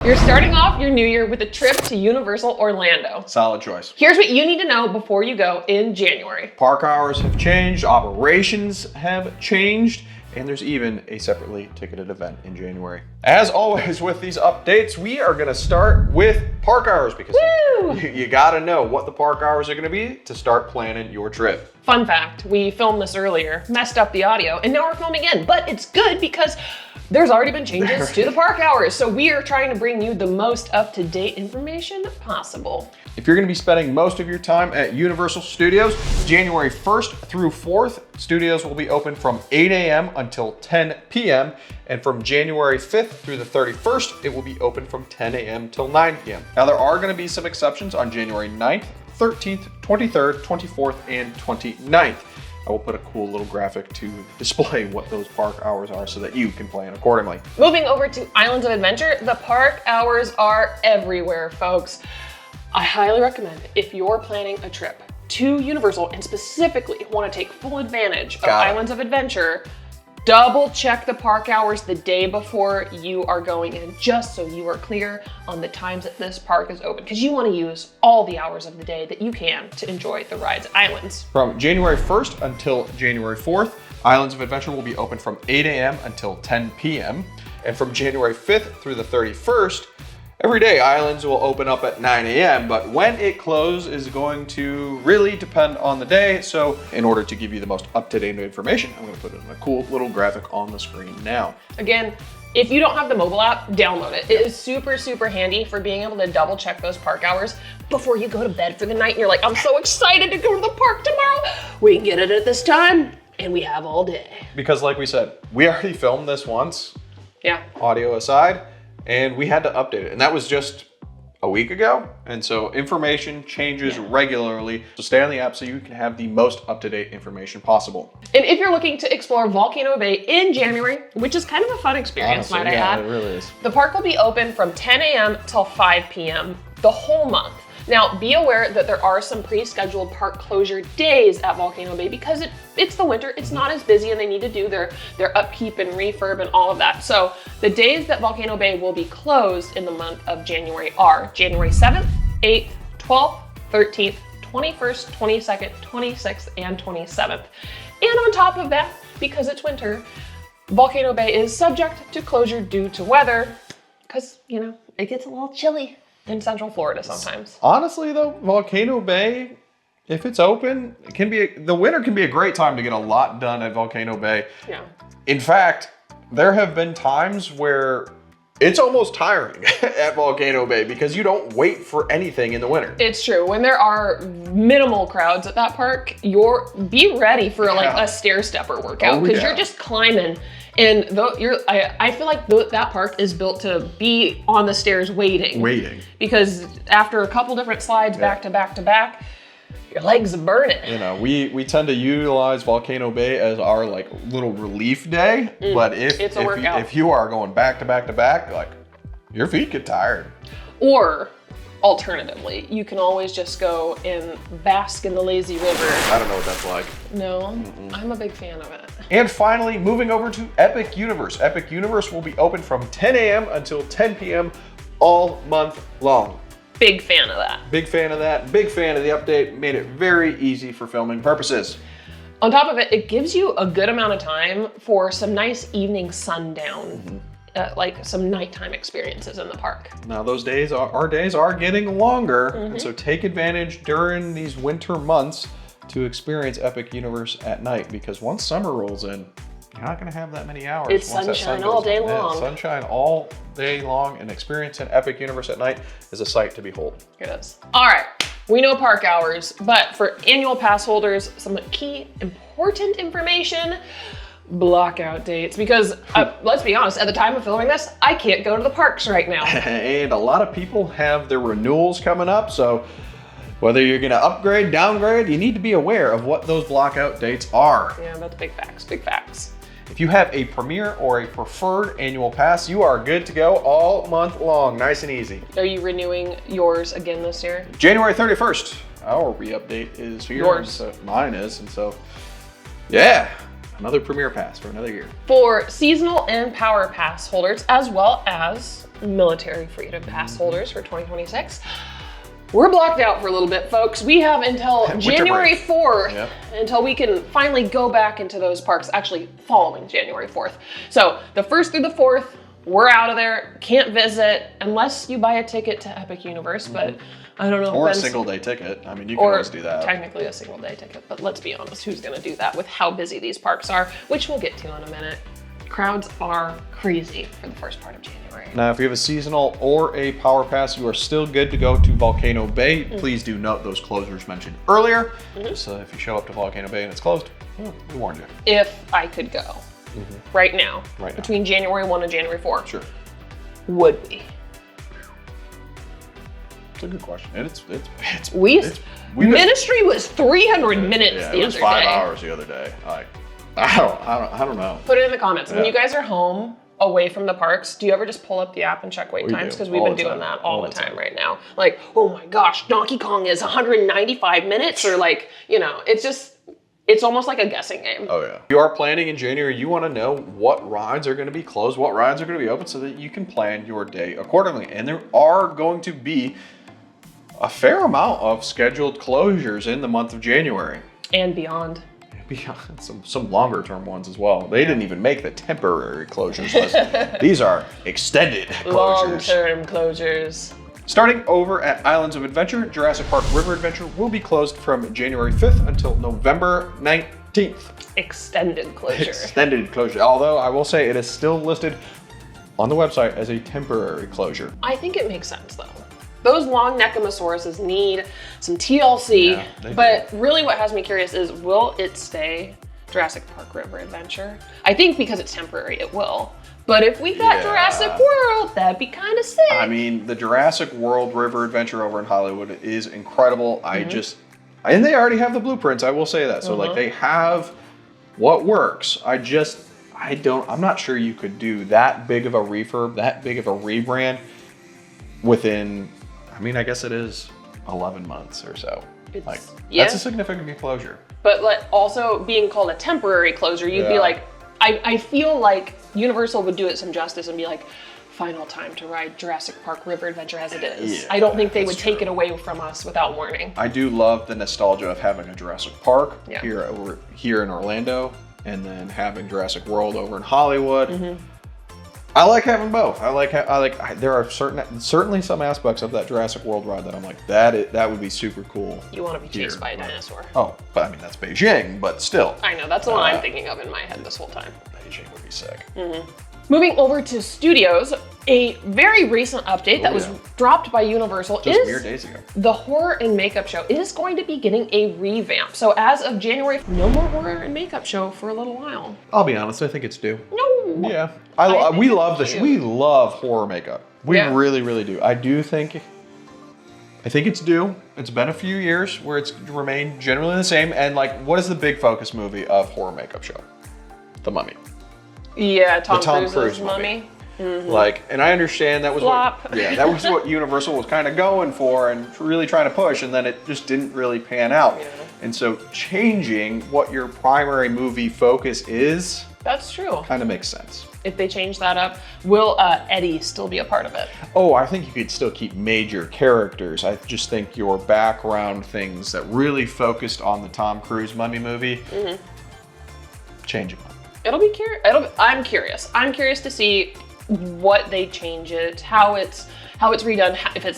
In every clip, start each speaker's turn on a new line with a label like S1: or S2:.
S1: You're starting off your new year with a trip to Universal Orlando.
S2: Solid choice.
S1: Here's what you need to know before you go in January.
S2: Park hours have changed, operations have changed, and there's even a separately ticketed event in January. As always with these updates, we are gonna start with park hours because you gotta know what the park hours are gonna be to start planning your trip.
S1: Fun fact, we filmed this earlier, messed up the audio, and now we're filming again, but it's good because there's already been changes to the park hours, so we are trying to bring you the most up-to-date information possible.
S2: If you're gonna be spending most of your time at Universal Studios, January 1st through 4th, studios will be open from 8 a.m. until 10 p.m. And from January 5th through the 31st, it will be open from 10 a.m. till 9 p.m. Now there are gonna be some exceptions on January 9th, 13th, 23rd, 24th, and 29th. I will put a cool little graphic to display what those park hours are so that you can plan accordingly.
S1: Moving over to Islands of Adventure, the park hours are everywhere, folks. I highly recommend if you're planning a trip to Universal and specifically want to take full advantage of Islands of Adventure, double check the park hours the day before you are going in, just so you are clear on the times that this park is open, because you want to use all the hours of the day that you can to enjoy the rides at Islands.
S2: From January 1st until January 4th, Islands of Adventure will be open from 8 a.m. until 10 p.m. And from January 5th through the 31st, every day Islands will open up at 9 a.m., but when it closes is going to really depend on the day. So in order to give you the most up-to-date information, I'm gonna put it in a cool little graphic on the screen now.
S1: Again, if you don't have the mobile app, download it. It is super, super handy for being able to double check those park hours before you go to bed for the night. And you're like, I'm so excited to go to the park tomorrow. We can get it at this time and we have all day.
S2: Because like we said, we already filmed this once, audio aside, and we had to update it. And that was just a week ago. And so information changes regularly. So stay on the app so you can have the most up-to-date information possible.
S1: And if you're looking to explore Volcano Bay in January, which is kind of a fun experience,
S2: Honestly,
S1: might I add.
S2: it really is.
S1: The park will be open from 10 a.m. till 5 p.m. the whole month. Now, be aware that there are some pre-scheduled park closure days at Volcano Bay because it's the winter, it's not as busy, and they need to do their upkeep and refurb and all of that. So the days that Volcano Bay will be closed in the month of January are January 7th, 8th, 12th, 13th, 21st, 22nd, 26th, and 27th. And on top of that, because it's winter, Volcano Bay is subject to closure due to weather because, you know, it gets a little chilly in Central Florida sometimes.
S2: Honestly though, Volcano Bay, if it's open, the winter can be a great time to get a lot done at Volcano Bay.
S1: Yeah.
S2: In fact, there have been times where it's almost tiring at Volcano Bay because you don't wait for anything in the winter.
S1: It's true. When there are minimal crowds at that park, be ready for like a stair stepper workout because you're just climbing. And I feel like that park is built to be on the stairs waiting. Because after a couple different slides back to back to back, your legs are burning.
S2: You know, we tend to utilize Volcano Bay as our like little relief day, but if you are going back to back to back, like your feet get tired.
S1: Or alternatively, you can always just go and bask in the lazy river.
S2: I don't know what that's like.
S1: No, I'm a big fan of it.
S2: And finally, moving over to Epic Universe. Epic Universe will be open from 10 a.m. until 10 p.m. all month long.
S1: Big fan of that.
S2: Big fan of that. Big fan of the update. Made it very easy for filming purposes.
S1: On top of it, it gives you a good amount of time for some nice evening sundown, like some nighttime experiences in the park.
S2: Now those days, our days are getting longer, and so take advantage during these winter months to experience Epic Universe at night, because once summer rolls in, you're not gonna have that many hours.
S1: It's sunshine all day long.
S2: Sunshine all day long, and experiencing Epic Universe at night is a sight to behold.
S1: It is. All right, we know park hours, but for annual pass holders, some key important information, blockout dates, because let's be honest, at the time of filming this, I can't go to the parks right now.
S2: And a lot of people have their renewals coming up, so whether you're gonna upgrade, downgrade, you need to be aware of what those blockout dates are.
S1: Yeah, that's big facts, big facts.
S2: If you have a Premier or a Preferred annual pass, you are good to go all month long, nice and easy.
S1: Are you renewing yours again this year?
S2: January 31st, our re-update is here.
S1: Yours.
S2: So mine is, and so, yeah. Another Premier Pass for another year.
S1: For seasonal and Power Pass holders, as well as military freedom pass holders for 2026. We're blocked out for a little bit, folks. We have until January 4th until we can finally go back into those parks, actually following January 4th. So the 1st through the 4th, we're out of there, can't visit unless you buy a ticket to Epic Universe, but I don't know.
S2: Or a single day ticket. I mean, you can always do that.
S1: Technically a single day ticket, but let's be honest, who's gonna do that with how busy these parks are, which we'll get to in a minute. Crowds are crazy for the first part of January.
S2: Now, if you have a seasonal or a power pass, you are still good to go to Volcano Bay. Please do note those closures mentioned earlier. So if you show up to Volcano Bay and it's closed, we warned you.
S1: If I could go right now, between January 1 and January 4,
S2: Sure.
S1: would we?
S2: It's a good question. And
S1: Ministry was 300 minutes the other day.
S2: It was 5 hours the other day. I don't know.
S1: Put it in the comments. When you guys are home, away from the parks, do you ever just pull up the app and check wait times? Because we've been doing that all the time right now. Like, oh my gosh, Donkey Kong is 195 minutes, or like, it's almost like a guessing game.
S2: Oh yeah. If you are planning in January, you want to know what rides are going to be closed, what rides are going to be open, so that you can plan your day accordingly. And there are going to be a fair amount of scheduled closures in the month of January.
S1: And beyond.
S2: Beyond some longer term ones as well. They didn't even make the temporary closures list. These are extended closures.
S1: Long-term closures.
S2: Starting over at Islands of Adventure, Jurassic Park River Adventure will be closed from January 5th until November 19th.
S1: Extended closure.
S2: Extended closure. Although I will say it is still listed on the website as a temporary closure.
S1: I think it makes sense though. Those long Neckomosauruses need some TLC, but really what has me curious is, will it stay Jurassic Park River Adventure? I think because it's temporary, it will. But if we got Jurassic World, that'd be kind of sick.
S2: I mean, the Jurassic World River Adventure over in Hollywood is incredible. And they already have the blueprints, I will say that. So like they have what works. I'm not sure you could do that big of a refurb, that big of a rebrand within, I guess it is 11 months or so. That's a significant closure.
S1: But also being called a temporary closure, you'd be like, I feel like Universal would do it some justice and be like, final time to ride Jurassic Park River Adventure as it is. I don't think they would take it away from us without warning.
S2: I do love the nostalgia of having a Jurassic Park here in Orlando, and then having Jurassic World over in Hollywood. I like having both. There are certainly some aspects of that Jurassic World ride that I'm like, that would be super cool.
S1: You want to be chased by a dinosaur.
S2: Oh, but that's Beijing, but still.
S1: I know, that's the one I'm thinking of in my head this whole time.
S2: Beijing would be sick.
S1: Moving over to studios, a very recent update that was dropped by Universal
S2: just mere days ago.
S1: The Horror and Makeup Show is going to be getting a revamp. So as of January, no more Horror and Makeup Show for a little while.
S2: I'll be honest, I think it's due.
S1: No.
S2: Yeah. We love horror makeup. We really, really do. I think it's due. It's been a few years where it's remained generally the same. And what is the big focus movie of Horror Makeup Show? The Mummy.
S1: Yeah, Tom Cruise's Mummy.
S2: And I understand that was what Universal was kind of going for and really trying to push, and then it just didn't really pan out. And so changing what your primary movie focus is,
S1: that's true,
S2: kind of makes sense.
S1: If they change that up, will Eddie still be a part of it?
S2: Oh, I think you could still keep major characters. I just think your background things that really focused on the Tom Cruise Mummy movie, change them up.
S1: I'm curious. I'm curious to see what they change it, how it's redone.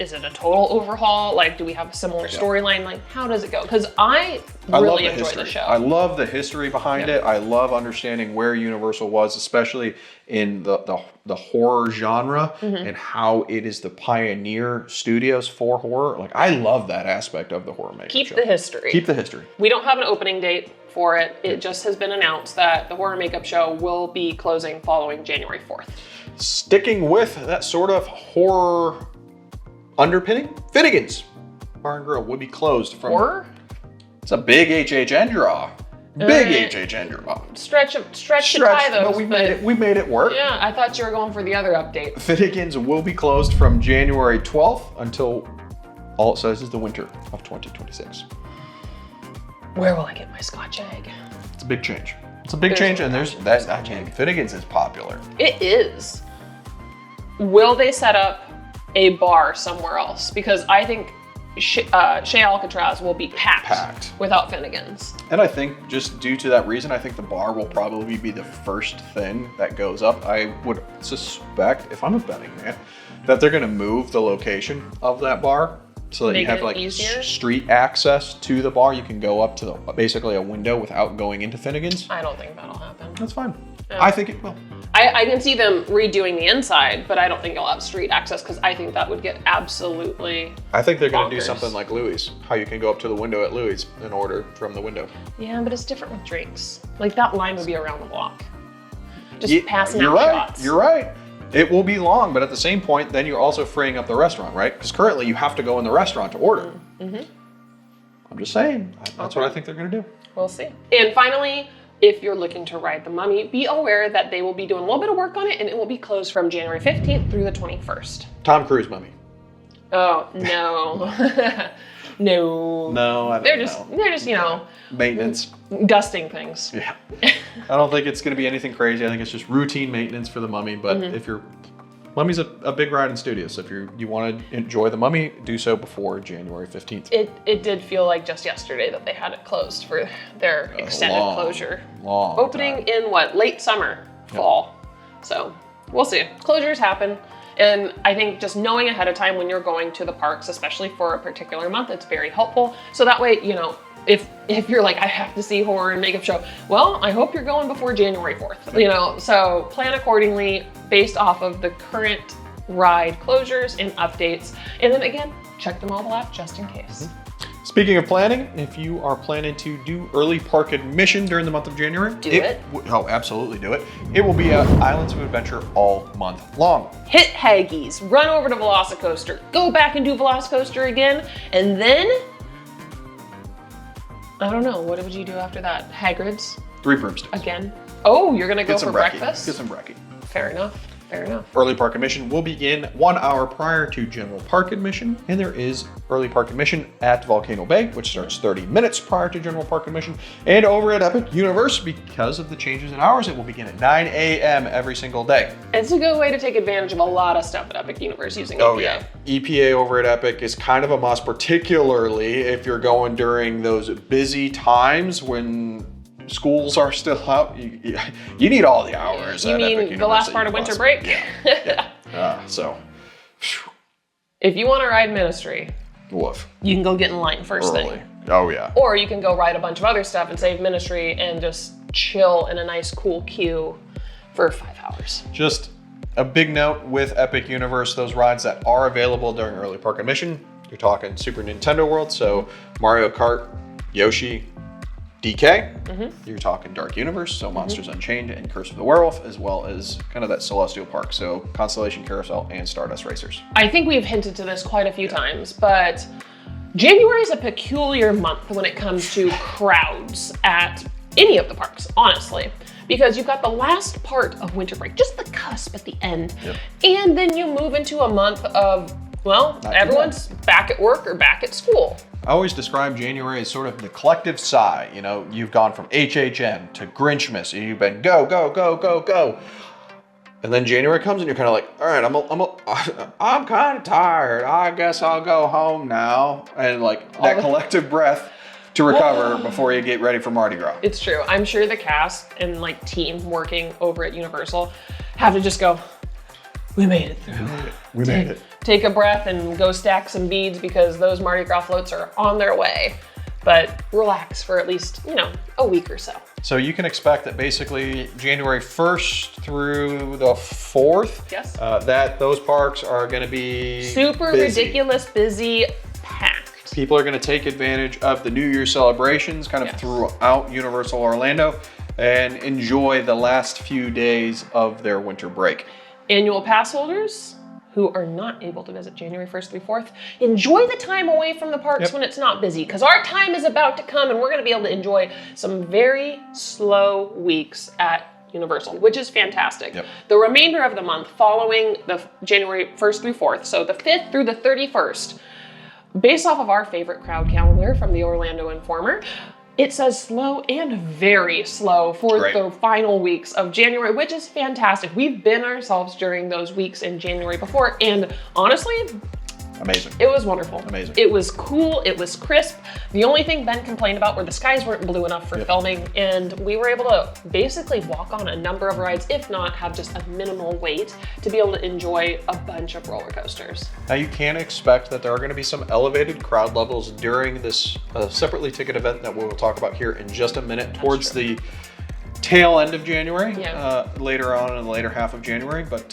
S1: Is it a total overhaul? Do we have a similar storyline? How does it go? Because I really enjoy the show.
S2: I love the history behind it. I love understanding where Universal was, especially in the horror genre, and how it is the pioneer studios for horror. I love that aspect of the horror makeup show.
S1: Keep the history.
S2: Keep the history.
S1: We don't have an opening date for it. It just has been announced that the Horror Makeup Show will be closing following January 4th.
S2: Sticking with that sort of horror underpinning, Finnegan's Bar and Grill would be closed from
S1: horror.
S2: It's a big HHN draw. Big HHN draw.
S1: Stretch to tie those.
S2: But we made it work.
S1: Yeah, I thought you were going for the other update.
S2: Finnegan's will be closed from January 12th until all it says is the winter of 2026.
S1: Where will I get my Scotch egg?
S2: It's a big change. It's a big change, and Finnegan's is popular.
S1: It is. will they set up a bar somewhere else? Because I think Shea Alcatraz will be packed without Finnegan's.
S2: And I think just due to that reason, I think the bar will probably be the first thing that goes up. I would suspect, if I'm a betting man, that they're going to move the location of that bar so that
S1: Make
S2: you have
S1: it
S2: like
S1: easier?
S2: street access to the bar. You can go up to basically a window without going into Finnegan's.
S1: I don't think that'll happen.
S2: That's fine.
S1: Yeah.
S2: I think it will.
S1: I can see them redoing the inside, but I don't think you'll have street access because I think that would get absolutely.
S2: I think they're going to do
S1: bonkers.
S2: something like Louis, how you can go up to the window at Louis and order from the window.
S1: Yeah, but it's different with drinks. Like that line would be around the block. Just
S2: Yeah,
S1: passing
S2: you're
S1: out
S2: right.
S1: shots.
S2: You're right. It will be long, but at the same point, then you're also freeing up the restaurant, right? Because currently you have to go in the restaurant to order.
S1: Mm-hmm.
S2: I'm just saying. That's what I think they're going to do.
S1: We'll see. And finally, if you're looking to ride the Mummy, be aware that they will be doing a little bit of work on it and it will be closed from January 15th through the 21st.
S2: Tom Cruise mummy.
S1: Oh, no. No.
S2: No, I don't
S1: They're
S2: know.
S1: just,
S2: Maintenance.
S1: dusting things.
S2: Yeah. I don't think it's going to be anything crazy. I think it's just routine maintenance for the Mummy. But if you're, Mummy's a big ride in studios. So if you want to enjoy the Mummy, do so before January 15th.
S1: It did feel like just yesterday that they had it closed for their extended closure.
S2: Long
S1: Opening
S2: time.
S1: in what? Late summer, fall. So we'll see. Closures happen. And I think just knowing ahead of time when you're going to the parks, especially for a particular month, it's very helpful. So that way, if you're like, I have to see horror and makeup show, well, I hope you're going before January 4th, so plan accordingly based off of the current ride closures and updates. And then again, check the mobile app just in case.
S2: Speaking of planning, if you are planning to do early park admission during the month of January, oh, absolutely do it. It will be at Islands of Adventure all month long.
S1: Hit Haggis, run over to Velocicoaster, go back and do Velocicoaster again, and then, I don't know, what would you do after that? Hagrid's?
S2: 3 broomsticks.
S1: Again? Oh, you're gonna go
S2: Get
S1: for
S2: some brekkie.
S1: breakfast?
S2: Get some brekkie.
S1: Fair enough. Fair enough.
S2: Early park admission will begin 1 hour prior to general park admission, and there is early park admission at Volcano Bay, which starts 30 minutes prior to general park admission. And over at Epic Universe, because of the changes in hours, it will begin at 9 a.m. every single day.
S1: It's a good way to take advantage of a lot of stuff at Epic Universe using EPA.
S2: Oh yeah, EPA over at Epic is kind of a must, particularly if you're going during those busy times when schools are still out. You need all the hours.
S1: You
S2: at
S1: mean
S2: Epic
S1: the
S2: Universe
S1: last
S2: that
S1: part
S2: you
S1: of winter
S2: possibly-
S1: break?
S2: Yeah. So,
S1: If you want to ride Ministry,
S2: woof.
S1: you can go get in line first
S2: Early.
S1: thing.
S2: Oh yeah.
S1: Or you can go ride a bunch of other stuff and save Ministry and just chill in a nice cool queue for 5 hours.
S2: Just a big note with Epic Universe, those rides that are available during early park admission, you're talking Super Nintendo World, so Mario Kart, Yoshi, DK, you're talking Dark Universe, so Monsters Unchained and Curse of the Werewolf, as well as kind of that Celestial Park, so Constellation Carousel and Stardust Racers.
S1: I think we've hinted to this quite a few times, but January is a peculiar month when it comes to crowds at any of the parks, honestly. Because you've got the last part of winter break, just the cusp at the end.
S2: Yep.
S1: And then you move into a month of, well,
S2: Not too
S1: everyone's back at work or back at school.
S2: I always describe January as sort of the collective sigh. You've gone from HHN to Grinchmas, and you've been go, go, go, go, go. And then January comes and you're kind of like, all right, I'm kind of tired. I guess I'll go home now. And like that collective breath to recover before you get ready for Mardi Gras.
S1: It's true. I'm sure the cast and like team working over at Universal have to just go, we made it through.
S2: We made it.
S1: Take a breath and go stack some beads because those Mardi Gras floats are on their way. But relax for at least, a week or so.
S2: So you can expect that basically January 1st through the 4th,
S1: Yes.
S2: that those parks are going to be
S1: Super
S2: busy.
S1: ridiculous, busy, packed.
S2: People are going to take advantage of the New Year celebrations kind of
S1: Yes.
S2: throughout Universal Orlando and enjoy the last few days of their winter break.
S1: Annual pass holders who are not able to visit January 1st through 4th, enjoy the time away from the parks when it's not busy, because our time is about to come and we're going to be able to enjoy some very slow weeks at Universal, which is fantastic.
S2: Yep.
S1: The remainder of the month following the January 1st through 4th, so the 5th through the 31st, based off of our favorite crowd calendar from the Orlando Informer, It says slow and very slow for
S2: Great.
S1: the final weeks of January, which is fantastic. We've been ourselves during those weeks in January before, and honestly,
S2: Amazing.
S1: it was wonderful.
S2: Amazing.
S1: It was cool. It was crisp. The only thing Ben complained about were the skies weren't blue enough for filming, and we were able to basically walk on a number of rides, if not have just a minimal wait, to be able to enjoy a bunch of roller coasters.
S2: Now you can expect that there are going to be some elevated crowd levels during this separately ticketed event that we'll talk about here in just a minute towards the tail end of January, later on in the later half of January, but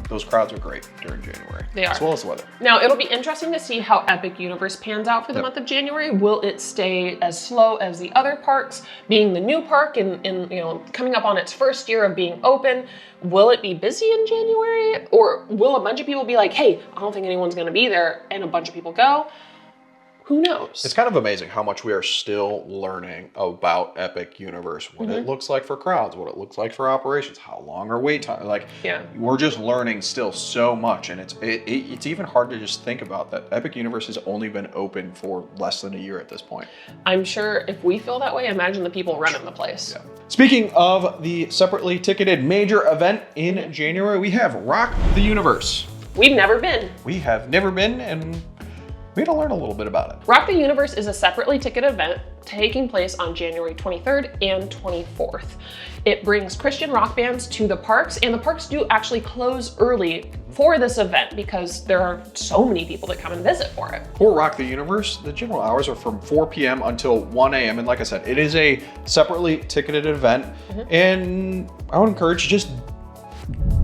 S2: those crowds are great during January.
S1: They are.
S2: As well as the weather.
S1: Now, it'll be interesting to see how Epic Universe pans out for the month of January. Will it stay as slow as the other parks, being the new park and you know, coming up on its first year of being open? Will it be busy in January? Or will a bunch of people be like, hey, I don't think anyone's gonna be there, and a bunch of people go? Who knows?
S2: It's kind of amazing how much we are still learning about Epic Universe, what it looks like for crowds, what it looks like for operations, how long our wait time. Like, we're just learning still so much, and it's even hard to just think about that Epic Universe has only been open for less than a year at this point.
S1: I'm sure if we feel that way, imagine the people running the place.
S2: Yeah. Speaking of the separately ticketed major event in January, we have Rock the Universe.
S1: We've never been.
S2: We have never been, and we had to learn a little bit about it.
S1: Rock the Universe is a separately ticketed event taking place on January 23rd and 24th. It brings Christian rock bands to the parks, and the parks do actually close early for this event because there are so many people that come and visit for it.
S2: For Rock the Universe, the general hours are from 4 p.m. until 1 a.m. And like I said, it is a separately ticketed event. And I would encourage you just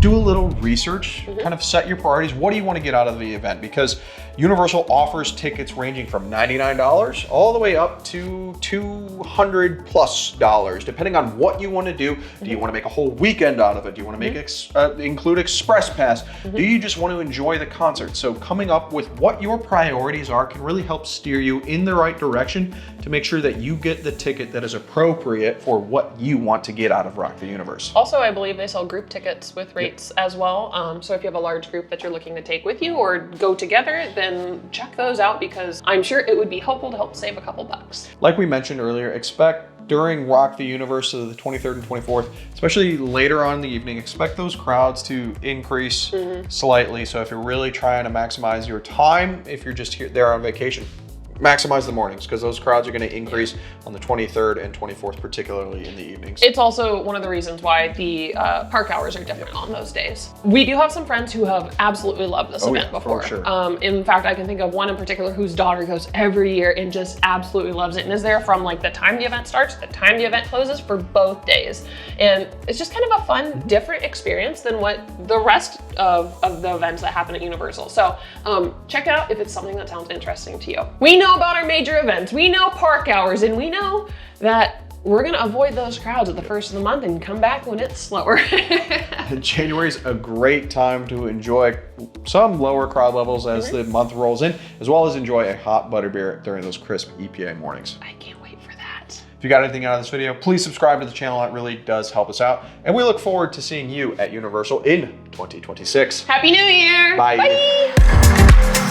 S2: do a little research, kind of set your priorities. What do you want to get out of the event? Because Universal offers tickets ranging from $99 all the way up to $200+ depending on what you want to do. Do you want to make a whole weekend out of it? Do you want to make include Express Pass? Do you just want to enjoy the concert? So coming up with what your priorities are can really help steer you in the right direction to make sure that you get the ticket that is appropriate for what you want to get out of Rock the Universe.
S1: Also, I believe they sell group tickets with rates as well. So if you have a large group that you're looking to take with you or go together, then check those out because I'm sure it would be helpful to help save a couple bucks.
S2: Like we mentioned earlier, expect during Rock the Universe, so the 23rd and 24th, especially later on in the evening, expect those crowds to increase slightly. So if you're really trying to maximize your time, if you're just there on vacation, maximize the mornings because those crowds are going to increase on the 23rd and 24th, particularly in the evenings.
S1: It's also one of the reasons why the park hours are different on those days. We do have some friends who have absolutely loved this event before.
S2: For sure.
S1: In fact, I can think of one in particular whose daughter goes every year and just absolutely loves it and is there from like the time the event starts to the time the event closes for both days. And it's just kind of a fun, different experience than what the rest of the events that happen at Universal. So check it out if it's something that sounds interesting to you. We know about our major events, we know park hours, and we know that we're gonna avoid those crowds at the first of the month and come back when it's slower.
S2: January's a great time to enjoy some lower crowd levels as the month rolls in, as well as enjoy a hot butterbeer during those crisp EPA mornings.
S1: I can't wait for that.
S2: If you got anything out of this video, please subscribe to the channel. That really does help us out. And we look forward to seeing you at Universal in 2026.
S1: Happy New Year!
S2: Bye.
S1: Bye.